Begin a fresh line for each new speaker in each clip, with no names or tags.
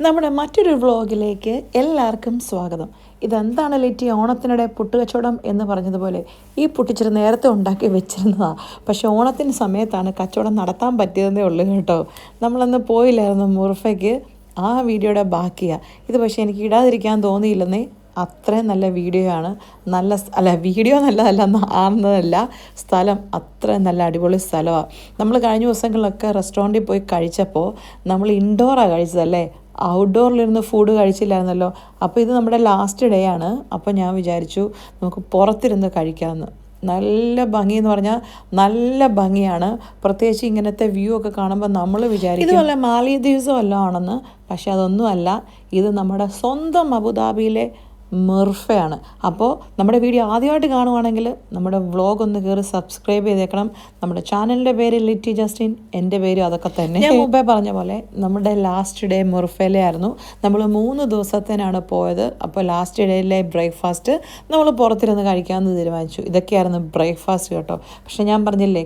നമ്മുടെ മറ്റൊരു വ്ളോഗിലേക്ക് എല്ലാവർക്കും സ്വാഗതം. ഇതെന്താണ് ലിറ്റി ഓണത്തിനിടെ പുട്ടുകച്ചവടം എന്ന് പറഞ്ഞതുപോലെ ഈ പുട്ടിച്ചിരി നേരത്തെ ഉണ്ടാക്കി വെച്ചിരുന്നതാണ്. പക്ഷേ ഓണത്തിൻ്റെ സമയത്താണ് കച്ചവടം നടത്താൻ പറ്റിയതെന്നേ ഉള്ളൂ കേട്ടോ. നമ്മളന്ന് പോയില്ലായിരുന്നു മുർഫയ്ക്ക്. ആ വീഡിയോയുടെ ബാക്കിയാണ് ഇത്. പക്ഷേ എനിക്ക് ഇടാതിരിക്കാൻ തോന്നിയില്ലെന്നേ. അത്രയും നല്ല വീഡിയോ ആണ്. വീഡിയോ നല്ലതല്ല ആണെന്നതല്ല, സ്ഥലം അത്രയും നല്ല അടിപൊളി സ്ഥലമാണ്. നമ്മൾ കഴിഞ്ഞ ദിവസങ്ങളിലൊക്കെ റെസ്റ്റോറൻറ്റിൽ പോയി കഴിച്ചപ്പോൾ നമ്മൾ ഇൻഡോറാണ് കഴിച്ചതല്ലേ, ഔട്ട്ഡോറിലിരുന്ന് ഫുഡ് കഴിച്ചില്ലായിരുന്നല്ലോ. അപ്പോൾ ഇത് നമ്മുടെ ലാസ്റ്റ് ഡേ ആണ്. അപ്പോൾ ഞാൻ വിചാരിച്ചു നമുക്ക് പുറത്തിരുന്ന് കഴിക്കാമെന്ന്. നല്ല ഭംഗിയെന്ന് പറഞ്ഞാൽ നല്ല ഭംഗിയാണ്. പ്രത്യേകിച്ച് ഇങ്ങനത്തെ വ്യൂ ഒക്കെ കാണുമ്പോൾ നമ്മൾ വിചാരിക്കും ഇതുപോലെ മാലദ്വീപ്സോ വല്ലതും ആണെന്ന്. പക്ഷെ അതൊന്നുമല്ല. ഇത് നമ്മുടെ സ്വന്തം അബുദാബിയിലെ മിർഫയാണ്. അപ്പോൾ നമ്മുടെ വീഡിയോ ആദ്യമായിട്ട് കാണുവാണെങ്കിൽ നമ്മുടെ വ്ളോഗ് ഒന്ന് കയറി സബ്സ്ക്രൈബ് ചെയ്തേക്കണം. നമ്മുടെ ചാനലിൻ്റെ പേര് ലിറ്റി ജസ്റ്റിൻ, എൻ്റെ പേരും അതൊക്കെ തന്നെ. ഞാൻ മുമ്പേ പറഞ്ഞ പോലെ നമ്മുടെ ലാസ്റ്റ് ഡേ മുർഫയിലെ ആയിരുന്നു. നമ്മൾ 3 ദിവസത്തേനാണ് പോയത്. അപ്പോൾ ലാസ്റ്റ് ഡേയിലെ ബ്രേക്ക്ഫാസ്റ്റ് നമ്മൾ പുറത്തിരുന്ന് കഴിക്കാമെന്ന് തീരുമാനിച്ചു. ഇതൊക്കെയായിരുന്നു ബ്രേക്ക്ഫാസ്റ്റ് കേട്ടോ. പക്ഷേ ഞാൻ പറഞ്ഞില്ലേ,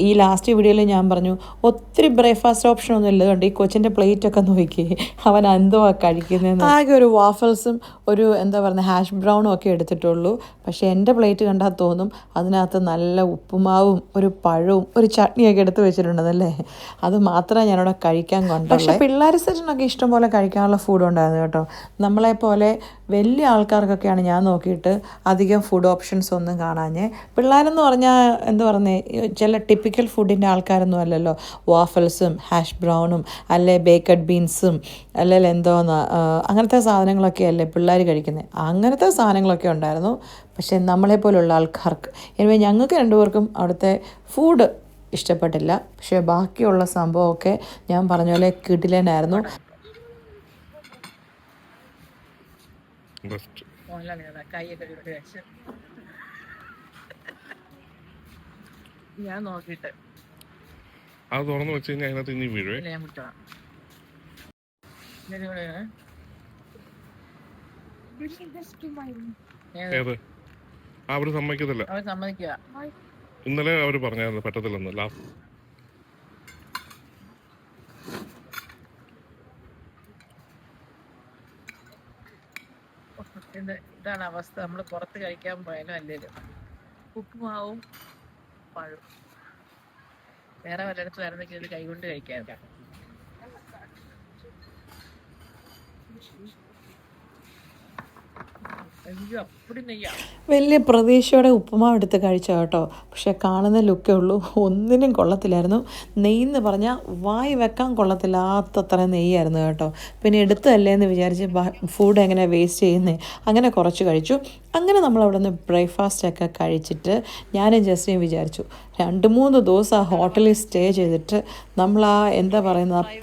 ഈ ലാസ്റ്റ് വീഡിയോയിൽ ഞാൻ പറഞ്ഞു ഒത്തിരി ബ്രേക്ക്ഫാസ്റ്റ് ഓപ്ഷൻ ഒന്നും ഇല്ല. കണ്ട് ഈ കൊച്ചിൻ്റെ പ്ലേറ്റൊക്കെ നോക്കി അവൻ എന്തോ കഴിക്കുന്നതെന്ന്. ആകെ ഒരു വാഫൽസും ഒരു ഹാഷ് ബ്രൗണും ഒക്കെ എടുത്തിട്ടുള്ളൂ. പക്ഷേ എൻ്റെ പ്ലേറ്റ് കണ്ടാൽ തോന്നും അതിനകത്ത് നല്ല ഉപ്പുമാവും ഒരു പഴവും ഒരു ചട്നിയൊക്കെ എടുത്ത് വെച്ചിട്ടുണ്ടെന്നല്ലേ. അത് മാത്രമേ ഞാനവിടെ കഴിക്കാൻ കൊണ്ടുള്ളൂ. പക്ഷേ പിള്ളേർ സെറ്റിനൊക്കെ ഇഷ്ടംപോലെ കഴിക്കാനുള്ള ഫുഡ് ഉണ്ടായിരുന്നു കേട്ടോ. നമ്മളെപ്പോലെ വലിയ ആൾക്കാർക്കൊക്കെയാണ് ഞാൻ നോക്കിയിട്ട് അധികം ഫുഡ് ഓപ്ഷൻസ് ഒന്നും കാണാഞ്ഞേ. പിള്ളേരെന്ന് പറഞ്ഞാൽ ചില ടിപ്പിക്കൽ ഫുഡിൻ്റെ ആൾക്കാരൊന്നും അല്ലല്ലോ. വാഫൽസും ഹാഷ് ബ്രൗണും അല്ലെ ബേക്കഡ് ബീൻസും അല്ലെങ്കിൽ അങ്ങനത്തെ സാധനങ്ങളൊക്കെ അല്ലേ പിള്ളേർ കഴിക്കുന്നത്. അങ്ങനത്തെ സാധനങ്ങളൊക്കെ ഉണ്ടായിരുന്നു. പക്ഷേ നമ്മളെപ്പോലുള്ള ആൾക്കാർക്ക് ഞങ്ങൾക്ക് രണ്ടുപേർക്കും അവിടുത്തെ ഫുഡ് ഇഷ്ടപ്പെട്ടില്ല. പക്ഷേ ബാക്കിയുള്ള സംഭവമൊക്കെ ഞാൻ പറഞ്ഞ പോലെ കിടിലനായിരുന്നു.
ഞാൻ നോക്കിട്ട്
അത് തുറന്നു വെച്ച് കഴിഞ്ഞാൽ അതിനകത്ത് ഇനി വീഴുവേ. ഏത് അവര് സമ്മതിക്കത്തില്ല. ഇന്നലെ അവര് പറഞ്ഞായിരുന്നു പറ്റത്തില്ലെന്ന്. ലാസ്റ്റ്
ഇതാണ് അവസ്ഥ. നമ്മൾ പുറത്ത് കഴിക്കാൻ പോയാലും അല്ലേലും ഉപ്പുമാവും പഴം. വേറെ വല്ലയിടത്ത് വരുന്നെങ്കിൽ ഇത് കൈകൊണ്ട് കഴിക്കാൻ.
വലിയ പ്രതീക്ഷയോടെ ഉപ്പുമാവ് എടുത്ത് കഴിച്ച കേട്ടോ. പക്ഷെ കാണുന്ന ലുക്കേ ഉള്ളൂ, ഒന്നിനും കൊള്ളത്തില്ലായിരുന്നു. നെയ്യെന്ന് പറഞ്ഞാൽ വായി വെക്കാൻ കൊള്ളത്തില്ലാത്തത്ര നെയ്യായിരുന്നു കേട്ടോ. പിന്നെ എടുത്തല്ലേ എന്ന് വിചാരിച്ച് ഫുഡ് എങ്ങനെ വേസ്റ്റ് ചെയ്യുന്നേ, അങ്ങനെ കുറച്ച് കഴിച്ചു. അങ്ങനെ നമ്മൾ അവിടെ നിന്ന് ബ്രേക്ക്ഫാസ്റ്റൊക്കെ കഴിച്ചിട്ട് ഞാനും ജസ്റ്റിനും വിചാരിച്ചു 2-3 ദിവസം ആ ഹോട്ടലിൽ സ്റ്റേ ചെയ്തിട്ട് നമ്മൾ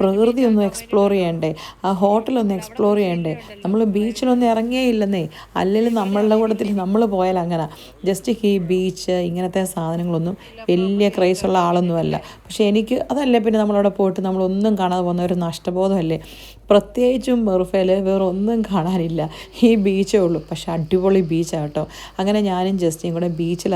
പ്രകൃതി ഒന്ന് എക്സ്പ്ലോർ ചെയ്യണ്ടേ, ആ ഹോട്ടലൊന്ന് എക്സ്പ്ലോർ ചെയ്യണ്ടേ. നമ്മൾ ബീച്ചിലൊന്നും ഇറങ്ങിയേ ഇല്ലെന്നേ. അല്ലെങ്കിൽ നമ്മളുടെ കൂട്ടത്തിൽ നമ്മൾ പോയാൽ അങ്ങനെ ജസ്റ്റ് ഈ ബീച്ച് ഇങ്ങനത്തെ സാധനങ്ങളൊന്നും വലിയ ക്രൈസുള്ള ആളൊന്നുമല്ല. പക്ഷേ എനിക്ക് അതല്ലേ, പിന്നെ നമ്മളവിടെ പോയിട്ട് നമ്മളൊന്നും കാണാതെ പോകുന്ന ഒരു നഷ്ടബോധമല്ലേ. പ്രത്യേകിച്ചും മെർഫയിൽ വേറെ ഒന്നും കാണാനില്ല, ഈ ബീച്ചേ ഉള്ളൂ. പക്ഷെ അടിപൊളി ബീച്ചാണ് കേട്ടോ. അങ്ങനെ ഞാനും ജസ്റ്റിയും കൂടെ ബീച്ചിൽ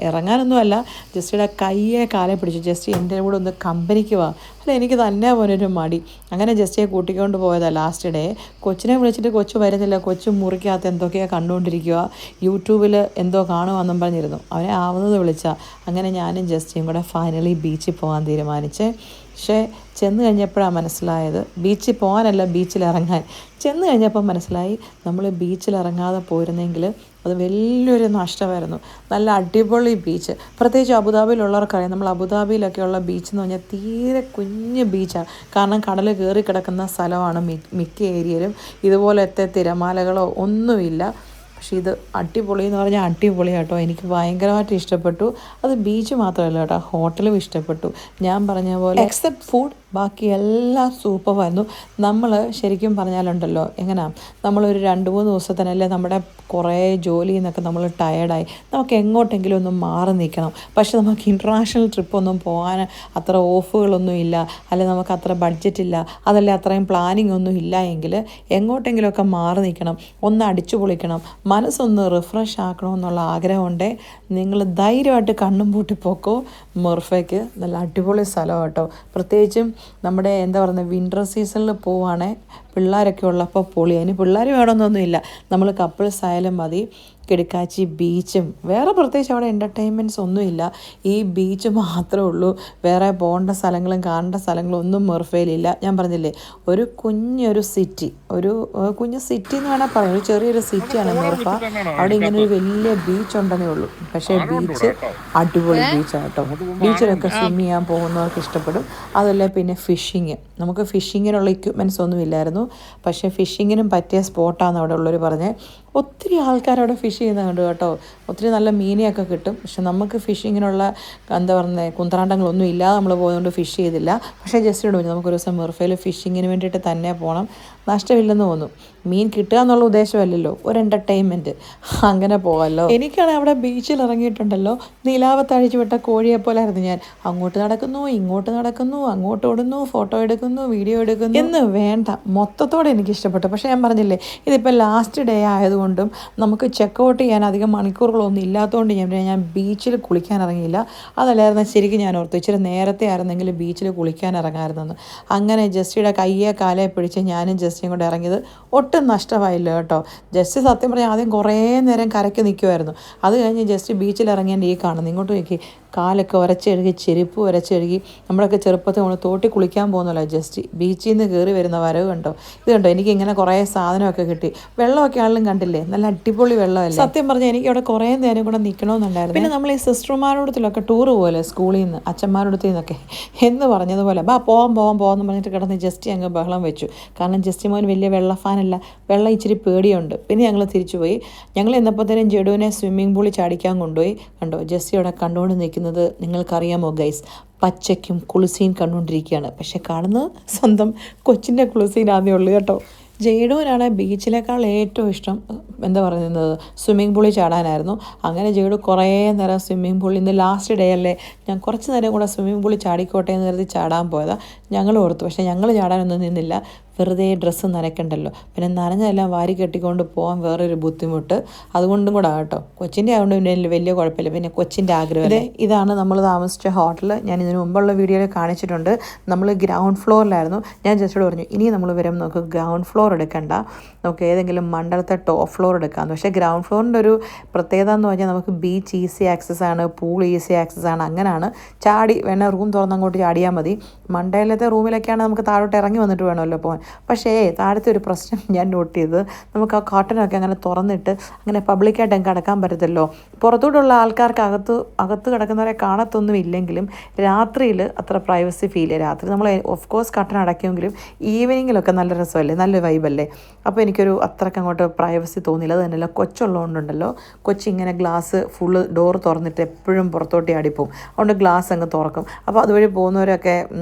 ഇറങ്ങാനൊന്നുമല്ല, ജസ്റ്റിയുടെ കയ്യെ കാലെ പിടിച്ചു. ജസ്റ്റി എൻ്റെ കൂടെ ഒന്ന് കമ്പനിക്ക് വാ. അല്ല, എനിക്ക് തന്നെ പോലൊരു മടി. അങ്ങനെ ജസ്റ്റിയെ കൂട്ടിക്കൊണ്ട് പോയതാണ് ലാസ്റ്റ് ഡേ. കൊച്ചിനെ വിളിച്ചിട്ട് കൊച്ചു വരുന്നില്ല. കൊച്ചു മുറിക്കകത്ത് എന്തൊക്കെയാണ് കണ്ടുകൊണ്ടിരിക്കുക, യൂട്യൂബിൽ എന്തോ കാണുവാന്നും പറഞ്ഞിരുന്നു. അവനെ ആവുന്നത് വിളിച്ചാൽ. അങ്ങനെ ഞാനും ജസ്റ്റിയും കൂടെ ഫൈനലി ബീച്ചിൽ പോകാൻ തീരുമാനിച്ചേ. പക്ഷേ ചെന്ന് കഴിഞ്ഞപ്പോഴാണ് മനസ്സിലായത്, ബീച്ചിൽ പോകാനല്ല ബീച്ചിലിറങ്ങാൻ. ചെന്ന് കഴിഞ്ഞപ്പോൾ മനസ്സിലായി നമ്മൾ ബീച്ചിലിറങ്ങാതെ പോയിരുന്നെങ്കിൽ അത് വലിയൊരു നഷ്ടമായിരുന്നു. നല്ല അടിപൊളി ബീച്ച്. പ്രത്യേകിച്ച് അബുദാബിയിലുള്ളവർക്കറിയാം, നമ്മൾ അബുദാബിയിലൊക്കെയുള്ള ബീച്ച് എന്ന് പറഞ്ഞാൽ തീരെ കുഞ്ഞ് ബീച്ചാണ്. കാരണം കടൽ കയറി കിടക്കുന്ന സ്ഥലമാണ് മിക്ക ഏരിയയിലും. ഇതുപോലത്തെ തിരമാലകളോ ഒന്നുമില്ല. പക്ഷേ ഇത് അടിപൊളി എന്ന് പറഞ്ഞാൽ അടിപൊളി കേട്ടോ. എനിക്ക് ഭയങ്കരമായിട്ട് ഇഷ്ടപ്പെട്ടു. അത് ബീച്ച് മാത്രമല്ല കേട്ടോ, ഹോട്ടലും ഇഷ്ടപ്പെട്ടു. ഞാൻ പറഞ്ഞ പോലെ എക്സെപ്റ്റ് ഫുഡ് ബാക്കി എല്ലാം സൂപ്പറായിരുന്നു. നമ്മൾ ശരിക്കും പറഞ്ഞാലുണ്ടല്ലോ, നമ്മളൊരു 2-3 ദിവസത്തിനല്ലേ നമ്മുടെ കുറേ ജോലിയിൽ നിന്നൊക്കെ നമ്മൾ ടയേർഡായി, നമുക്ക് എങ്ങോട്ടെങ്കിലും ഒന്ന് മാറി നിൽക്കണം. പക്ഷെ നമുക്ക് ഇൻ്റർനാഷണൽ ട്രിപ്പൊന്നും പോകാൻ അത്ര ഓഫുകളൊന്നും ഇല്ല, അല്ലെങ്കിൽ നമുക്ക് അത്ര ബഡ്ജറ്റ് ഇല്ല, അതല്ലേ അത്രയും പ്ലാനിങ് ഒന്നും ഇല്ല എങ്കിൽ എങ്ങോട്ടെങ്കിലുമൊക്കെ മാറി നിൽക്കണം, ഒന്ന് അടിച്ചു പൊളിക്കണം, മനസ്സൊന്ന് റിഫ്രഷ് ആക്കണമെന്നുള്ള ആഗ്രഹമുണ്ടേ നിങ്ങൾ ധൈര്യമായിട്ട് കണ്ണും പൂട്ടിപ്പോക്കോ. മുർഫയ്ക്ക് നല്ല അടിപൊളി സ്ഥലം കേട്ടോ. പ്രത്യേകിച്ചും നമ്മുടെ വിൻ്റർ സീസണിൽ പോവുകയാണെങ്കിൽ പിള്ളേരൊക്കെ ഉള്ളപ്പോൾ പൊളി. അതിന് പിള്ളേർ വേണമെന്നൊന്നുമില്ല, നമ്മൾ കപ്പിൾസ് ആയാലും മതി. കിടക്കാച്ചി ബീച്ചും വേറെ പ്രത്യേകിച്ച് അവിടെ എൻ്റർടൈൻമെൻറ്റ്സ് ഒന്നുമില്ല. ഈ ബീച്ച് മാത്രമേ ഉള്ളൂ. വേറെ പോകേണ്ട സ്ഥലങ്ങളും കാണേണ്ട സ്ഥലങ്ങളും ഒന്നും മെർഫയിലില്ല. ഞാൻ പറഞ്ഞില്ലേ, ഒരു കുഞ്ഞൊരു സിറ്റി, ഒരു കുഞ്ഞു സിറ്റി എന്ന് വേണേൽ പറയാം. ഒരു ചെറിയൊരു സിറ്റിയാണ് മെർഫ. അവിടെ ഇങ്ങനെ ഒരു വലിയ ബീച്ച് ഉണ്ടെന്നേ ഉള്ളൂ. പക്ഷേ ബീച്ച് അടിപൊളി ബീച്ചാണ് കേട്ടോ. ബീച്ചിലൊക്കെ സ്വിം ചെയ്യാൻ പോകുന്നവർക്ക് ഇഷ്ടപ്പെടും. അതല്ല പിന്നെ ഫിഷിങ്, നമുക്ക് ഫിഷിങ്ങിനുള്ള എക്യുപ്മെൻറ്റ്സ് ഒന്നും ഇല്ലായിരുന്നു. പക്ഷേ ഫിഷിങ്ങിനും പറ്റിയ സ്പോട്ടാണെന്ന് അവിടെ ഉള്ളവർ പറഞ്ഞത്. ഒത്തിരി ആൾക്കാർ അവിടെ ഫിഷ് ചെയ്യുന്നുണ്ട് കേട്ടോ. ഒത്തിരി നല്ല മീനെയൊക്കെ കിട്ടും. പക്ഷെ നമുക്ക് ഫിഷിങ്ങിനുള്ള എന്താ പറയുന്നത് കുന്ത്രാണ്ടങ്ങളൊന്നും ഇല്ലാതെ നമ്മൾ പോയതുകൊണ്ട് ഫിഷ് ചെയ്തില്ല. പക്ഷേ ജസ്റ്റ് പറഞ്ഞു നമുക്കൊരു ദിവസം മെർഫയിൽ ഫിഷിങ്ങിന് വേണ്ടിയിട്ട് തന്നെ പോകണം, നഷ്ടമില്ലെന്ന് തോന്നുന്നു. മീൻ കിട്ടുക എന്നുള്ള ഉദ്ദേശമല്ലല്ലോ, ഒരു എൻ്റർടൈൻമെൻറ്റ്, അങ്ങനെ പോകാമല്ലോ. എനിക്കാണെങ്കിൽ അവിടെ ബീച്ചിൽ ഇറങ്ങിയിട്ടുണ്ടല്ലോ നിലാവത്തഴിച്ചു വിട്ട കോഴിയെ പോലെ ആയിരുന്നു ഞാൻ. അങ്ങോട്ട് നടക്കുന്നു, ഇങ്ങോട്ട് നടക്കുന്നു, അങ്ങോട്ട് ഓടുന്നു, ഫോട്ടോ എടുക്കുന്നു, വീഡിയോ എടുക്കുന്നു എന്ന് വേണ്ട, മൊത്തത്തോടെ എനിക്ക് ഇഷ്ടപ്പെട്ടു. പക്ഷേ ഞാൻ പറഞ്ഞില്ലേ, ഇതിപ്പോൾ ലാസ്റ്റ് ഡേ ആയതുകൊണ്ടും നമുക്ക് ചെക്കൗട്ട് ചെയ്യാൻ അധികം മണിക്കൂറുകളൊന്നും ഇല്ലാത്തതുകൊണ്ട് ഞാൻ ബീച്ചിൽ കുളിക്കാൻ ഇറങ്ങിയില്ല. അതല്ലായിരുന്നു ശരിക്കും ഞാൻ ഓർത്തു ഇച്ചിരി നേരത്തെ ആയിരുന്നെങ്കിൽ ബീച്ചിൽ കുളിക്കാൻ ഇറങ്ങാമായിരുന്നെന്ന്. അങ്ങനെ ജസ്റ്റിയുടെ കയ്യെ കാലെ പിടിച്ച് ഞാനും ജസ്റ്റിയും കൂടെ ഇറങ്ങിയത് ഒട്ടും നഷ്ടമായില്ല കേട്ടോ. ജസ്റ്റ് സത്യം പറഞ്ഞാൽ ആദ്യം കുറേ നേരം കരയ്ക്ക് നിൽക്കുമായിരുന്നു. അത് കഴിഞ്ഞ് ജസ്റ്റ് ബീച്ചിൽ ഇറങ്ങിയതിൻ്റെ ഈ കാണുന്നു ഇങ്ങോട്ട് നോക്കി, കാലൊക്കെ ഉരച്ചെഴുകി, ചെരുപ്പ് ഉരച്ചെഴുകി. നമ്മളൊക്കെ ചെറുപ്പത്തിൽ നമ്മൾ തോട്ടി കുളിക്കാൻ പോകുന്നല്ലോ. ജസ്റ്റ് ബീച്ചിൽ നിന്ന് കയറി വരുന്ന വരവ് കണ്ടോ. ഇത് കണ്ടോ, എനിക്കിങ്ങനെ കുറേ സാധനമൊക്കെ കിട്ടി. വെള്ളമൊക്കെ ആണെങ്കിലും കണ്ടില്ലേ, നല്ല അടിപൊളി വെള്ളമല്ലേ. സത്യം പറഞ്ഞാൽ എനിക്ക് അവിടെ കുറേ നേരം കൂടെ നിൽക്കണമെന്നുണ്ടായിരുന്നു. പിന്നെ നമ്മൾ ഈ സിസ്റ്റർമാരോടത്തിലൊക്കെ ടൂറ് പോലെ സ്കൂളിൽ നിന്ന് അച്ഛന്മാരോടത്തിൽ നിന്നൊക്കെ എന്ന് പറഞ്ഞതുപോലെ പോകാമെന്ന് പറഞ്ഞിട്ട് കിടന്ന് ജസ്റ്റ് അങ്ങ് ബഹളം വെച്ചു. കാരണം ജസ്റ്റ് മോൻ വലിയ വെള്ള ഫാനല്ല, വെള്ളം ഇച്ചിരി പേടിയുണ്ട്. പിന്നെ ഞങ്ങൾ തിരിച്ചുപോയി. ഞങ്ങൾ എന്നപ്പോഴത്തേനും ജഡുവിനെ സ്വിമ്മിംഗ് പൂളിൽ ചാടിക്കാൻ കൊണ്ടുപോയി. കണ്ടോ ജസ്റ്റ് അവിടെ കണ്ടുകൊണ്ട് നിൽക്കുന്നത് നിങ്ങൾക്കറിയാമോ ഗൈസ്, പച്ചയ്ക്കും കുളിസീൻ കണ്ടുകൊണ്ടിരിക്കുകയാണ്. പക്ഷെ കാണുന്നത് സ്വന്തം കൊച്ചിൻ്റെ കുളിസീനാന്നേ ഉള്ളൂ കേട്ടോ. ജെയ്ഡുവിനാണ് ബീച്ചിലേക്കാൾ ഏറ്റവും ഇഷ്ടം എന്താ പറയുന്നത് സ്വിമ്മിംഗ് പൂളിൽ ചാടാനായിരുന്നു. അങ്ങനെ ജെയ്ഡു കുറേ നേരം സ്വിമ്മിംഗ് പൂളിൽ, ഇന്ന് ലാസ്റ്റ് ഡേ അല്ലേ, ഞാൻ കുറച്ച് നേരം കൂടെ സ്വിമ്മിംഗ് പൂളിൽ ചാടിക്കോട്ടെ എന്ന് കരുതി ചാടാൻ പോയതാണ്. ഞങ്ങൾ ഓർത്തു, പക്ഷേ ഞങ്ങൾ ചാടാനൊന്നും നിന്നില്ല. വെറുതെ ഡ്രസ്സ് നനയ്ക്കണ്ടല്ലോ, പിന്നെ നനഞ്ഞെല്ലാം വാരി കെട്ടിക്കൊണ്ട് പോകാൻ വേറൊരു ബുദ്ധിമുട്ട്, അതുകൊണ്ടും കൂടെ കേട്ടോ. കൊച്ചിൻ്റെ ആയതുകൊണ്ട് പിന്നെ വലിയ കുഴപ്പമില്ല, പിന്നെ കൊച്ചിൻ്റെ ആഗ്രഹം. ഇതാണ് നമ്മൾ താമസിച്ച ഹോട്ടൽ. ഞാൻ ഇതിനു മുമ്പുള്ള വീഡിയോയിൽ കാണിച്ചിട്ടുണ്ട്. നമ്മൾ ഗ്രൗണ്ട് ഫ്ലോറിലായിരുന്നു. ഞാൻ ജസ്റ്റോട് പറഞ്ഞു ഇനി നമ്മൾ വരുമ്പോൾ നമുക്ക് ഗ്രൗണ്ട് ഫ്ലോർ എടുക്കണ്ട, നമുക്ക് ഏതെങ്കിലും മണ്ഡലത്തെ ടോപ്പ് ഫ്ലോർ എടുക്കാമെന്ന്. പക്ഷേ ഗ്രൗണ്ട് ഫ്ലോറിൻ്റെ ഒരു പ്രത്യേകത എന്ന് പറഞ്ഞാൽ നമുക്ക് ബീച്ച് ഈസി ആക്സസ് ആണ്, പൂൾ ഈസി ആക്സസ് ആണ്. അങ്ങനെയാണ് ചാടി വേണേൽ റൂം തുറന്ന് അങ്ങോട്ട് ചാടിയാൽ മതി. മണ്ടയിലത്തെ റൂമിലൊക്കെയാണ് നമുക്ക് താഴോട്ട് ഇറങ്ങി വന്നിട്ട് വേണമല്ലോ പോകാൻ. പക്ഷേ താഴത്തെ ഒരു പ്രശ്നം ഞാൻ നോട്ട് ചെയ്തത്, നമുക്ക് ആ കോട്ടനൊക്കെ അങ്ങനെ തുറന്നിട്ട് അങ്ങനെ പബ്ലിക്കായിട്ട് അങ്ങ് കിടക്കാൻ പറ്റത്തില്ലോ. പുറത്തോട്ടുള്ള ആൾക്കാർക്ക് അകത്ത് കിടക്കുന്നവരെ കാണത്തൊന്നും ഇല്ലെങ്കിലും രാത്രിയിൽ അത്ര പ്രൈവസി ഫീൽ ചെയ്യും. രാത്രി നമ്മൾ ഓഫ് കോഴ്സ് കട്ടൻ അടയ്ക്കുമെങ്കിലും ഈവനിങ്ങിലൊക്കെ നല്ല രസമല്ലേ, നല്ല വൈബല്ലേ. അപ്പോൾ എനിക്കൊരു അത്രയ്ക്ക് അങ്ങോട്ട് പ്രൈവസി തോന്നിയില്ല. അത് തന്നെയല്ല, കൊച്ചുള്ളതുകൊണ്ടുണ്ടല്ലോ, കൊച്ചിങ്ങനെ ഗ്ലാസ് ഫുള്ള് ഡോർ തുറന്നിട്ട് എപ്പോഴും പുറത്തോട്ട് ആടിപ്പോവും. അതുകൊണ്ട് ഗ്ലാസ് അങ്ങ് തുറക്കും. അപ്പോൾ അതുവഴി പോകുന്നവരൊക്കെ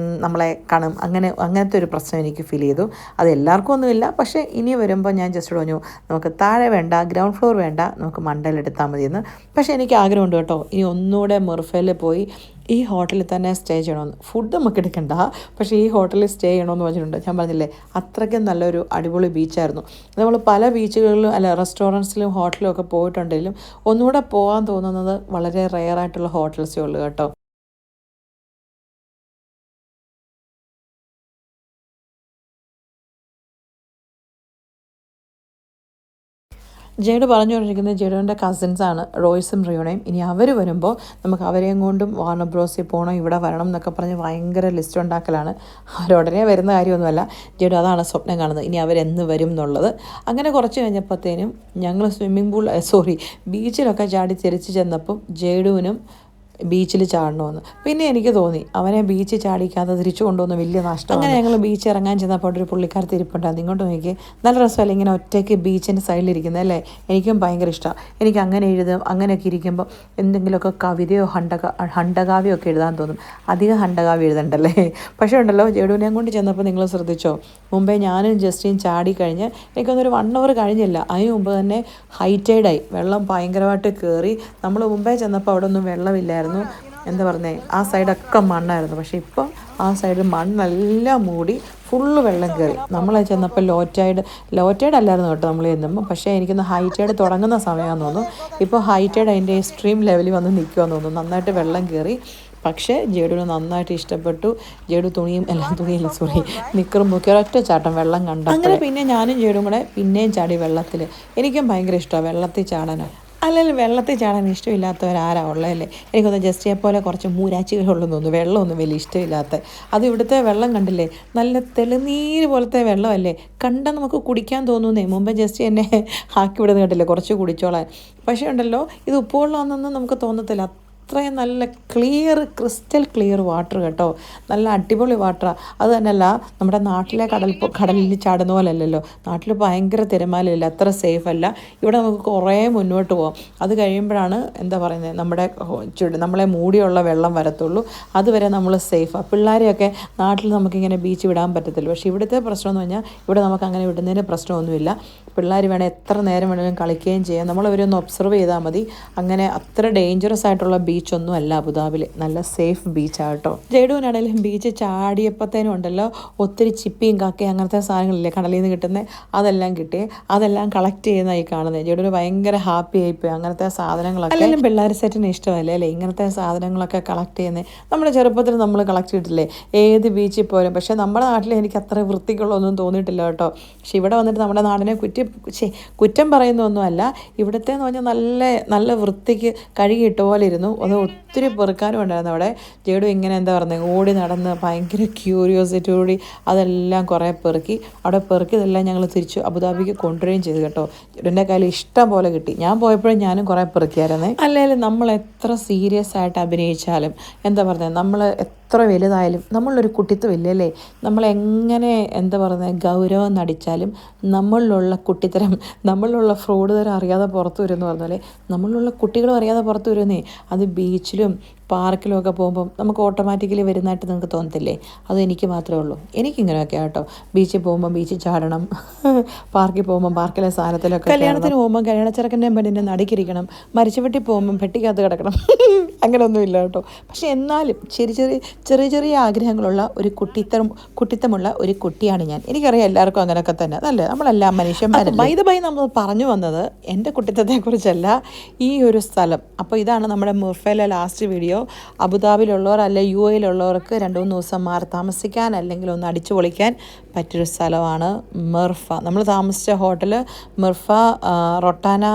നമ്മളെ കാണും. അങ്ങനത്തെ ഒരു പ്രശ്നം എനിക്ക് ഫീൽ ചെയ്തു. അത് എല്ലാവർക്കും ഒന്നുമില്ല. പക്ഷേ ഇനി വരുമ്പോൾ ഞാൻ ജസ്റ്റ് പറഞ്ഞു നമുക്ക് താഴെ വേണ്ട, ഗ്രൗണ്ട് ഫ്ലോർ വേണ്ട, നമുക്ക് മണ്ടയിലെടുത്താൽ മതിയെന്ന്. പക്ഷേ എനിക്ക് ആഗ്രഹമുണ്ട് കേട്ടോ, ഇനി ഒന്നുകൂടെ മെർഫയിൽ പോയി ഈ ഹോട്ടലിൽ തന്നെ സ്റ്റേ ചെയ്യണമെന്ന്. ഫുഡ് നമുക്ക് എടുക്കണ്ട, പക്ഷേ ഈ ഹോട്ടലിൽ സ്റ്റേ ചെയ്യണമെന്ന് പറഞ്ഞിട്ടുണ്ട്. ഞാൻ പറഞ്ഞില്ലേ അത്രയ്ക്കും നല്ലൊരു അടിപൊളി ബീച്ചായിരുന്നു. നമ്മൾ പല ബീച്ചുകളിലും റെസ്റ്റോറൻറ്റ്സിലും ഹോട്ടലിലും ഒക്കെ പോയിട്ടുണ്ടെങ്കിലും ഒന്നുകൂടെ പോകാൻ തോന്നുന്നത് വളരെ റെയറായിട്ടുള്ള ഹോട്ടൽസേ ഉള്ളൂ കേട്ടോ. ജെയ്ഡ് പറഞ്ഞുകൊണ്ടിരിക്കുന്നത് ജെയ്ഡുവിൻ്റെ കസിൻസാണ് റോയ്സും റിയോണയും. ഇനി അവർ വരുമ്പോൾ നമുക്ക് അവരെയും കൊണ്ടും വാർണർ ബ്രോസിൽ പോകണം, ഇവിടെ വരണം എന്നൊക്കെ പറഞ്ഞ് ഭയങ്കര ലിസ്റ്റ് ഉണ്ടാക്കലാണ്. അവരുടനെ വരുന്ന കാര്യമൊന്നുമല്ല. ജെയ്ഡു അതാണ് സ്വപ്നം കാണുന്നത്, ഇനി അവരെന്ന് വരും എന്നുള്ളത്. അങ്ങനെ കുറച്ച് കഴിഞ്ഞപ്പോഴത്തേനും ഞങ്ങൾ ബീച്ചിലൊക്കെ ചാടി തിരിച്ച് ചെന്നപ്പം ജെയ്ഡുവിനും ബീച്ചിൽ ചാടണമെന്ന്. പിന്നെ എനിക്ക് തോന്നി അവനെ ബീച്ചിൽ ചാടിക്കാതെ തിരിച്ചു കൊണ്ടുവന്ന് വലിയ നഷ്ടം. അങ്ങനെ ഞങ്ങൾ ബീച്ചിൽ ഇറങ്ങാൻ ചെന്നപ്പോൾ ഒരു പുള്ളിക്കാരത്തി ഇരിപ്പുണ്ടായിരുന്നു. ഇങ്ങോട്ട് നോക്കി, നല്ല രസമല്ലേ ഇങ്ങനെ ഒറ്റയ്ക്ക് ബീച്ചിൻ്റെ സൈഡിലിരിക്കുന്നത് അല്ലേ. എനിക്കും ഭയങ്കര ഇഷ്ടമാണ്. എനിക്ക് അങ്ങനെ എഴുതും, അങ്ങനെയൊക്കെ ഇരിക്കുമ്പോൾ എന്തെങ്കിലുമൊക്കെ കവിതയോ ഹണ്ടകാവ്യമോ ഒക്കെ എഴുതാൻ തോന്നും. അധികം ഹണ്ടകാവ്യം എഴുതണ്ടല്ലേ. പക്ഷേ ഉണ്ടല്ലോ, ജെയ്ഡുവിനെ കൊണ്ട് ചെന്നപ്പോൾ നിങ്ങൾ ശ്രദ്ധിച്ചോ, മുമ്പേ ഞാനും ജസ്റ്റിൻ ചാടി കഴിഞ്ഞ് എനിക്കൊന്നൊരു 1 hour കഴിഞ്ഞില്ല, അതിന് മുമ്പ് തന്നെ ഹൈറ്റൈഡായി, വെള്ളം ഭയങ്കരമായിട്ട് കയറി. നമ്മൾ മുമ്പേ ചെന്നപ്പോൾ അവിടെ ഒന്നും വെള്ളമില്ലായിരുന്നു. എന്താ പറഞ്ഞേ, ആ സൈഡൊക്കെ മണ്ണായിരുന്നു. പക്ഷേ ഇപ്പം ആ സൈഡിൽ മണ്ണെല്ലാം മൂടി ഫുള്ള് വെള്ളം കയറി. നമ്മൾ ചെന്നപ്പോൾ ലോറ്റൈഡ് അല്ലായിരുന്നു കേട്ടോ നമ്മൾ ചെന്നപ്പോൾ. പക്ഷേ എനിക്കൊന്ന് ഹൈറ്റൈഡ് തുടങ്ങുന്ന സമയമാണെന്ന് തോന്നുന്നു. ഇപ്പോൾ ഹൈറ്റൈഡ് അതിൻ്റെ എക്സ്ട്രീം ലെവലിൽ വന്ന് നിൽക്കുമെന്ന് തോന്നുന്നു. നന്നായിട്ട് വെള്ളം കയറി. പക്ഷേ ജേഡുവിന് നന്നായിട്ട് ഇഷ്ടപ്പെട്ടു. ജേഡു തുണിയില്ല സോറി നിക്കറും നോക്കി ഒരൊറ്റ ചാട്ടം വെള്ളം കണ്ട. അങ്ങനെ പിന്നെ ഞാനും ജേഡും കൂടെ പിന്നെയും ചാടി വെള്ളത്തിൽ. എനിക്കും ഭയങ്കര ഇഷ്ടമാണ് വെള്ളത്തിൽ ചാടാൻ. അല്ലെങ്കിൽ വെള്ളത്തിൽ ചാടാൻ ഇഷ്ടമില്ലാത്തവരാരാ ഉള്ളതല്ലേ? എനിക്കൊന്ന് ജസ്റ്റിയെ പോലെ കുറച്ച് മൂരാച്ചികളുള്ളൂ തോന്നുന്നു, വെള്ളമൊന്നും വലിയ ഇഷ്ടമില്ലാത്ത. അത് ഇവിടുത്തെ വെള്ളം കണ്ടില്ലേ, നല്ല തെളിനീര് പോലത്തെ വെള്ളമല്ലേ, കണ്ടാൽ നമുക്ക് കുടിക്കാൻ തോന്നുന്നേ. മുമ്പ് ജസ്റ്റ് എന്നെ ആക്കി വിടുന്ന കേട്ടില്ലേ കുറച്ച് കുടിച്ചോളാൻ. പക്ഷേ ഉണ്ടല്ലോ ഇത് ഉപ്പുവെള്ളമാണെന്നൊന്നും നമുക്ക് തോന്നത്തില്ല. അത്രയും നല്ല ക്രിസ്റ്റൽ ക്ലിയർ വാട്ടർ കേട്ടോ, നല്ല അടിപൊളി വാട്ടറാണ്. അത് തന്നെയല്ല നമ്മുടെ നാട്ടിലെ കടലിൽ ചാടുന്ന പോലെ അല്ലല്ലോ. നാട്ടിൽ ഭയങ്കര തിരമാലയില്ല, അത്ര സേഫ് അല്ല. ഇവിടെ നമുക്ക് കുറേ മുന്നോട്ട് പോകാം. അത് കഴിയുമ്പോഴാണ് എന്താ പറയുന്നത്, നമ്മളെ മൂടിയുള്ള വെള്ളം വരത്തുള്ളൂ. അതുവരെ നമ്മൾ സേഫാണ്. പിള്ളേരെയൊക്കെ നാട്ടിൽ നമുക്കിങ്ങനെ ബീച്ച് വിടാൻ പറ്റത്തില്ല. പക്ഷേ ഇവിടുത്തെ പ്രശ്നം എന്ന് പറഞ്ഞാൽ ഇവിടെ നമുക്ക് അങ്ങനെ വിടുന്നതിന് പ്രശ്നമൊന്നുമില്ല. പിള്ളേർ വേണേൽ എത്ര നേരം വേണമെങ്കിലും കളിക്കുകയും ചെയ്യാം. നമ്മളവരൊന്ന് ഒബ്സർവ് ചെയ്താൽ മതി. അങ്ങനെ അത്ര ഡേഞ്ചറസ് ആയിട്ടുള്ള ബീച്ചൊന്നും അല്ല അബുദാബിയിൽ, നല്ല സേഫ് ബീച്ചാണ് കേട്ടോ. ജയ്ഡുവിനാണെങ്കിലും ബീച്ച് ചാടിയപ്പോഴത്തേനും ഉണ്ടല്ലോ ഒത്തിരി ചിപ്പിയും കാക്കയും അങ്ങനത്തെ സാധനങ്ങളില്ലേ കടലിൽ നിന്ന് കിട്ടുന്നത്, അതെല്ലാം കിട്ടി. അതെല്ലാം കളക്ട് ചെയ്യുന്നതായി കാണുന്നത്. ജയ്ഡുവിന് ഭയങ്കര ഹാപ്പി ആയിപ്പോയി. അങ്ങനത്തെ സാധനങ്ങളൊക്കെ അല്ലെങ്കിൽ പിള്ളേർ സെറ്റിന് ഇഷ്ടമല്ലേ അല്ലേ ഇങ്ങനത്തെ സാധനങ്ങളൊക്കെ കളക്ട് ചെയ്യുന്നത്. നമ്മുടെ ചെറുപ്പത്തിൽ നമ്മൾ കളക്ട് ചെയ്തിട്ടില്ലേ ഏത് ബീച്ചിൽ പോലും. പക്ഷേ നമ്മുടെ നാട്ടിൽ എനിക്ക് അത്ര വൃത്തിക്കുള്ളൊന്നും തോന്നിയിട്ടില്ല കേട്ടോ. പക്ഷെ ഇവിടെ വന്നിട്ട് നമ്മുടെ നാടിനെ കുറ്റം പറയുന്നൊന്നുമല്ല. ഇവിടുത്തെ എന്ന് പറഞ്ഞാൽ നല്ല വൃത്തിക്ക് കഴുകിയിട്ട പോലെ ഇരുന്നു. അത് ഒത്തിരി പെറുക്കാനും ഉണ്ടായിരുന്നു അവിടെ. ജേഡു ഇങ്ങനെ എന്താ പറയുന്നത് ഓടി നടന്ന് ഭയങ്കര ക്യൂരിയോസിറ്റിയോടി അതെല്ലാം കുറേ പെറുക്കി. അവിടെ പെറുക്കിയതെല്ലാം ഞങ്ങൾ തിരിച്ചു അബുദാബിക്ക് കൊണ്ടുവരികയും ചെയ്തു കേട്ടോ. ജേഡുവിൻ്റെ കയ്യിൽ ഇഷ്ടം പോലെ കിട്ടി. ഞാൻ പോയപ്പോഴും ഞാനും കുറേ പെറുക്കിയായിരുന്നേ. അല്ലെങ്കിൽ നമ്മൾ എത്ര സീരിയസ് ആയിട്ട് അഭിനയിച്ചാലും എന്താ പറയുന്നത്, നമ്മൾ എത്ര വലുതായാലും നമ്മളൊരു കുട്ടിത്വമില്ലേ അല്ലേ? നമ്മളെങ്ങനെ എന്താ പറയുന്നത് ഗൗരവം നടിച്ചാലും നമ്മളിലുള്ള കുട്ടിത്തരം, നമ്മളിലുള്ള ഫ്രോഡ് തരം അറിയാതെ പുറത്തു വരുമെന്ന് പറഞ്ഞാലേ, നമ്മളിലുള്ള കുട്ടികളും അറിയാതെ പുറത്തു വരുന്നേ. അത് ബീച്ചിലും പാർക്കിലും ഒക്കെ പോകുമ്പം നമുക്ക് ഓട്ടോമാറ്റിക്കലി വരുന്നതായിട്ട് നിങ്ങൾക്ക് തോന്നത്തില്ലേ? അത് എനിക്ക് മാത്രമേ ഉള്ളൂ. എനിക്കിങ്ങനെയൊക്കെ കേട്ടോ. ബീച്ചിൽ പോകുമ്പം ബീച്ചിൽ ചാടണം, പാർക്കിൽ പോകുമ്പം പാർക്കിലെ സാധനത്തിലൊക്കെ, കല്യാണത്തിന് പോകുമ്പം കല്യാണച്ചെറുക്കൻ്റെയും പെണ്ണിൻ്റെ നടുക്കിരിക്കണം, മരിച്ചുപെട്ടി പോകുമ്പം പെട്ടിക്കകത്ത് കിടക്കണം. അങ്ങനെയൊന്നുമില്ല കേട്ടോ. പക്ഷെ എന്നാലും ചെറിയ ആഗ്രഹങ്ങളുള്ള ഒരു കുട്ടിത്തമുള്ള ഒരു കുട്ടിയാണ് ഞാൻ. എനിക്കറിയാം എല്ലാവർക്കും അങ്ങനെയൊക്കെ തന്നെ അതല്ലേ, നമ്മളെല്ലാം മനുഷ്യന്മാരല്ലേ. ബൈ നമ്മൾ പറഞ്ഞു വന്നത് എൻ്റെ കുട്ടിത്തത്തെക്കുറിച്ചല്ല, ഈ ഒരു സ്ഥലം. അപ്പോൾ ഇതാണ് നമ്മുടെ മുർഫയിലെ ലാസ്റ്റ് വീഡിയോ. അബുദാബിയിലുള്ളവർ അല്ലെ UAE-യിലുള്ളവർക്ക് 2-3 ദിവസം മാറി താമസിക്കാൻ അല്ലെങ്കിൽ ഒന്ന് അടിച്ചു പൊളിക്കാൻ പറ്റിയൊരു സ്ഥലമാണ് മിർഫ. നമ്മൾ താമസിച്ച ഹോട്ടൽ മിർഫ റൊട്ടാന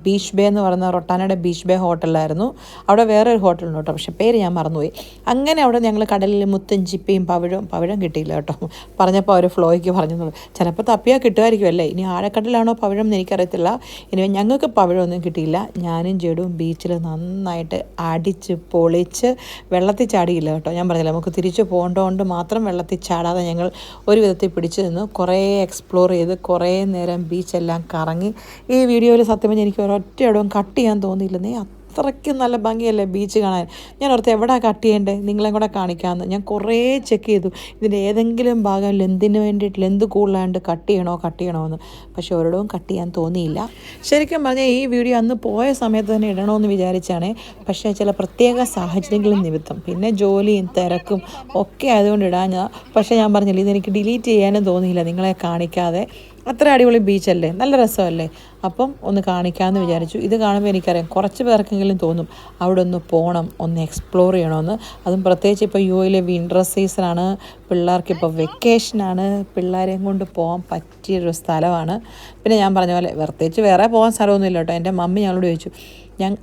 ബീച്ച് ബേ എന്ന് പറയുന്ന റൊട്ടാനയുടെ ബീച്ച് ബേ ഹോട്ടലിലായിരുന്നു. അവിടെ വേറൊരു ഹോട്ടലുണ്ട് കേട്ടോ, പക്ഷേ പേര് ഞാൻ മറന്നുപോയി. അങ്ങനെ അവിടെ ഞങ്ങൾ കടലിൽ മുത്തും ചിപ്പിയും പവിഴം കിട്ടിയില്ല കേട്ടോ. പറഞ്ഞപ്പോൾ അവർ ഫ്ലോയ്ക്ക് പറഞ്ഞത് ചിലപ്പോൾ തപ്പിയാൽ കിട്ടുമായിരിക്കും അല്ലേ. ഇനി ആഴക്കടലാണോ പവിഴം എന്ന് എനിക്കറിയത്തില്ല. ഇനി ഞങ്ങൾക്ക് പവിഴമൊന്നും കിട്ടിയില്ല. ഞാനും ജേഡുവും ബീച്ചിൽ നന്നായിട്ട് അടിച്ച് പൊളിച്ച് വെള്ളത്തിൽ ചാടിയില്ല കേട്ടോ. ഞാൻ പറഞ്ഞില്ല നമുക്ക് തിരിച്ചു പോകേണ്ടതുകൊണ്ട് മാത്രം വെള്ളത്തിൽ ചാടാതെ ഞങ്ങൾ ഒരു വിധത്തിൽ പിടിച്ചു നിന്ന് കുറേ എക്സ്പ്ലോർ ചെയ്ത് കുറേ നേരം ബീച്ചെല്ലാം കറങ്ങി. ഈ വീഡിയോയിൽ സത്യം പറഞ്ഞാൽ എനിക്ക് ഒരൊറ്റ ഇടവും കട്ട് ചെയ്യാൻ തോന്നിയില്ലെന്നേ. അത്രയ്ക്കും നല്ല ഭംഗിയല്ലേ ബീച്ച് കാണാൻ. ഞാൻ ഓർത്ത് എവിടെ കട്ട് ചെയ്യേണ്ടേ, നിങ്ങളെയും കൂടെ കാണിക്കാമെന്ന്. ഞാൻ കുറേ ചെക്ക് ചെയ്തു ഇതിൻ്റെ ഏതെങ്കിലും ഭാഗം ലെന്ത് കൂടുതലാണ്ട് കട്ട് ചെയ്യണമെന്ന്. പക്ഷെ ഒരിടവും കട്ട് ചെയ്യാൻ തോന്നിയില്ല. ശരിക്കും പറഞ്ഞാൽ ഈ വീഡിയോ അന്ന് പോയ സമയത്ത് തന്നെ ഇടണമെന്ന് വിചാരിച്ചാണ്. പക്ഷേ ചില പ്രത്യേക സാഹചര്യങ്ങളും നിമിത്തം പിന്നെ ജോലിയും തിരക്കും ഒക്കെ ആയതുകൊണ്ട് ഇടാൻ. പക്ഷേ ഞാൻ പറഞ്ഞില്ല ഇതെനിക്ക് ഡിലീറ്റ് ചെയ്യാനും തോന്നിയില്ല നിങ്ങളെ കാണിക്കാതെ. അത്ര അടിപൊളി ബീച്ചല്ലേ, നല്ല രസമല്ലേ. അപ്പം ഒന്ന് കാണിക്കാമെന്ന് വിചാരിച്ചു. ഇത് കാണുമ്പോൾ എനിക്കറിയാം കുറച്ച് പേർക്കെങ്കിലും തോന്നും അവിടെ ഒന്ന് പോകണം, ഒന്ന് എക്സ്പ്ലോർ ചെയ്യണമെന്ന്. അതും പ്രത്യേകിച്ച് ഇപ്പോൾ UAE-യിലെ വിൻ്റർ സീസണാണ്, പിള്ളേർക്കിപ്പോൾ വെക്കേഷനാണ്, പിള്ളേരെയും കൊണ്ട് പോകാൻ പറ്റിയൊരു സ്ഥലമാണ്. പിന്നെ ഞാൻ പറഞ്ഞ പോലെ പ്രത്യേകിച്ച് വേറെ പോകാൻ സ്ഥലമൊന്നുമില്ല കേട്ടോ. എൻ്റെ മമ്മി ഞങ്ങളോട് ചോദിച്ചു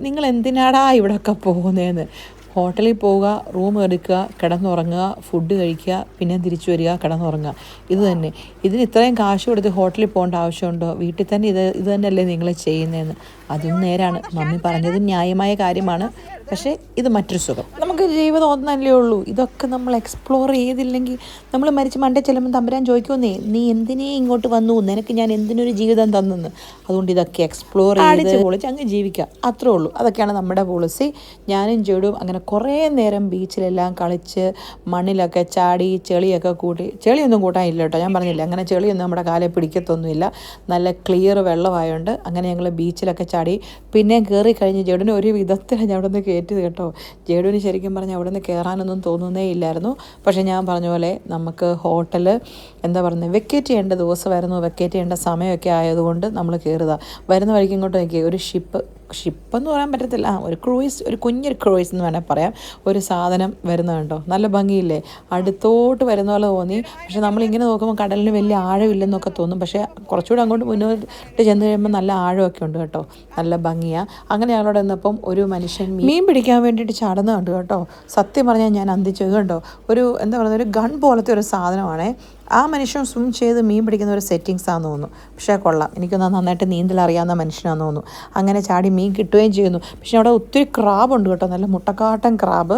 നിങ്ങൾ എന്തിനാടാ ഇവിടെയൊക്കെ പോകുന്നതെന്ന്. ഹോട്ടലിൽ പോവുക, റൂം എടുക്കുക, കിടന്നുറങ്ങുക, ഫുഡ് കഴിക്കുക, പിന്നെ തിരിച്ചു വരിക, കിടന്നുറങ്ങുക. ഇത് തന്നെ. ഇതിന് ഇത്രയും കാശ് കൊടുത്ത് ഹോട്ടലിൽ പോകേണ്ട ആവശ്യമുണ്ടോ? വീട്ടിൽ തന്നെ ഇത് തന്നെയല്ലേ നിങ്ങൾ ചെയ്യുന്നതെന്ന്. അതും നേരാണ്, മമ്മി പറഞ്ഞതും ന്യായമായ കാര്യമാണ്. പക്ഷേ ഇത് മറ്റൊരു സുഖം. നമുക്ക് ജീവിതം ഒന്നല്ലേ ഉള്ളൂ. ഇതൊക്കെ നമ്മൾ എക്സ്പ്ലോർ ചെയ്തില്ലെങ്കിൽ നമ്മൾ മരിച്ച് മണ്ടേ ചെല്ലുമ്പോൾ തമ്പുരാൻ ചോദിക്കുമെന്നേ, നീ എന്തിനേ ഇങ്ങോട്ട് വന്നു, നിനക്ക് ഞാൻ എന്തിനൊരു ജീവിതം തന്നെന്ന്. അതുകൊണ്ട് ഇതൊക്കെ എക്സ്പ്ലോർ ചെയ്ത് പൊളിച്ച് അങ്ങ് ജീവിക്കുക, അത്രേ ഉള്ളൂ. അതൊക്കെയാണ് നമ്മുടെ പോളിസി. ഞാനും ജേഡും അങ്ങനെ കുറേ നേരം ബീച്ചിലെല്ലാം കളിച്ച് മണ്ണിലൊക്കെ ചാടി ചെളിയൊക്കെ കൂട്ടി. ചെളിയൊന്നും കൂട്ടാനില്ല കേട്ടോ, ഞാൻ പറഞ്ഞില്ല അങ്ങനെ ചെളിയൊന്നും നമ്മുടെ കാലെ പിടിക്കത്തൊന്നുമില്ല. നല്ല ക്ലിയർ വെള്ളമായതുകൊണ്ട് അങ്ങനെ ഞങ്ങൾ ബീച്ചിലൊക്കെ ചാടി. പിന്നെ കയറി കഴിഞ്ഞ് ജേഡുവിന് ഒരു വിധത്തിലാണ് ഞാൻ അവിടെ നിന്ന് കയറ്റിയത് കേട്ടോ. ജേഡുവിന് ശരിക്കും പറഞ്ഞാൽ അവിടെ നിന്ന് കയറാനൊന്നും തോന്നുന്നേ ഇല്ലായിരുന്നു. പക്ഷേ ഞാൻ പറഞ്ഞ പോലെ നമുക്ക് ഹോട്ടൽ എന്താ പറയുന്നത് വെക്കേറ്റ് ചെയ്യേണ്ട ദിവസമായിരുന്നു, വെക്കേറ്റ് ചെയ്യേണ്ട സമയമൊക്കെ ആയതുകൊണ്ട് നമ്മൾ കയറുക. വരുന്ന വഴിക്ക് ഇങ്ങോട്ട് നോക്കിയ ഒരു ഷിപ്പ് ഷിപ്പെന്ന് പറയാൻ പറ്റത്തില്ല, ഒരു ക്രൂയിസ്, ഒരു കുഞ്ഞൊരു ക്രൂയിസ് എന്ന് വേണേൽ പറയാം, ഒരു സാധനം വരുന്നത് കണ്ടോ. നല്ല ഭംഗിയില്ലേ, അടുത്തോട്ട് വരുന്ന പോലെ തോന്നി. പക്ഷെ നമ്മളിങ്ങനെ നോക്കുമ്പോൾ കടലിന് വലിയ ആഴമില്ലെന്നൊക്കെ തോന്നും, പക്ഷേ കുറച്ചുകൂടെ അങ്ങോട്ട് മുന്നോട്ട് ചെന്ന് കഴിയുമ്പോൾ നല്ല ആഴമൊക്കെ ഉണ്ട് കേട്ടോ, നല്ല ഭംഗിയാണ്. അങ്ങനെ ഞങ്ങളോട് വന്നപ്പം ഒരു മനുഷ്യൻ മീൻ പിടിക്കാൻ വേണ്ടിയിട്ട് ചാടുന്നത് കണ്ടു കേട്ടോ. സത്യം പറഞ്ഞാൽ ഞാൻ അന്തിച്ചു കണ്ടോ. ഒരു എന്താ പറയുക, ഒരു ഗൺ പോലത്തെ ഒരു സാധനമാണേ. ആ മനുഷ്യൻ സ്വിം ചെയ്ത് മീൻ പിടിക്കുന്ന ഒരു സെറ്റിങ്സാണെന്ന് തോന്നുന്നു. പക്ഷേ കൊള്ളാം, എനിക്കൊന്ന് നന്നായിട്ട് നീന്തൽ അറിയാവുന്ന മനുഷ്യനാണെന്ന് തോന്നുന്നു. അങ്ങനെ ചാടി മീൻ കിട്ടുകയും ചെയ്യുന്നു. പക്ഷേ അവിടെ ഒത്തിരി ക്രാബുണ്ട് കേട്ടോ, നല്ല മുട്ടക്കാട്ടൻ ക്രാബ്.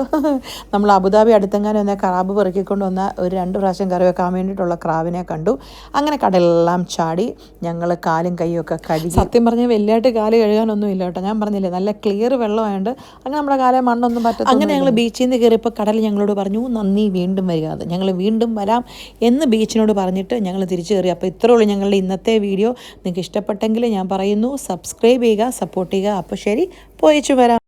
നമ്മൾ അബുദാബി അടുത്തെങ്ങാനും വന്ന ക്രാബ് പെറുക്കിക്കൊണ്ട് വന്ന ഒരു 2 പ്രാവശ്യം കറി വെക്കാൻ വേണ്ടിയിട്ടുള്ള ക്രാബിനെ കണ്ടു. അങ്ങനെ കടലെല്ലാം ചാടി ഞങ്ങൾ കാലും കൈയും ഒക്കെ കഴുകി. സത്യം പറഞ്ഞാൽ വലിയായിട്ട് കാല് കഴുകാനൊന്നും ഇല്ല കേട്ടോ. ഞാൻ പറഞ്ഞില്ലേ, നല്ല ക്ലിയർ വെള്ളമായതുകൊണ്ട് അങ്ങനെ നമ്മുടെ കാലം മണ്ണൊന്നും പറ്റും. അങ്ങനെ ഞങ്ങൾ ബീച്ചിൽ നിന്ന് കയറിയപ്പോൾ കടൽ ഞങ്ങളോട് പറഞ്ഞു, നന്ദി, വീണ്ടും വരിക. അത് ഞങ്ങൾ വീണ്ടും വരാം എന്ന് ബീച്ചിനോട് പറഞ്ഞിട്ട് ഞങ്ങൾ തിരിച്ചു കയറി. അപ്പോൾ ഇത്രേ ഉള്ളൂ ഞങ്ങളുടെ ഇന്നത്തെ വീഡിയോ. നിങ്ങൾക്ക് ഇഷ്ടപ്പെട്ടെങ്കിൽ ഞാൻ പറയുന്നു, സബ്സ്ക്രൈബ് ചെയ്യുക, സപ്പോർട്ട് ചെയ്യുക. അപ്പോൾ ശരി, പോയിച്ചു വരാം.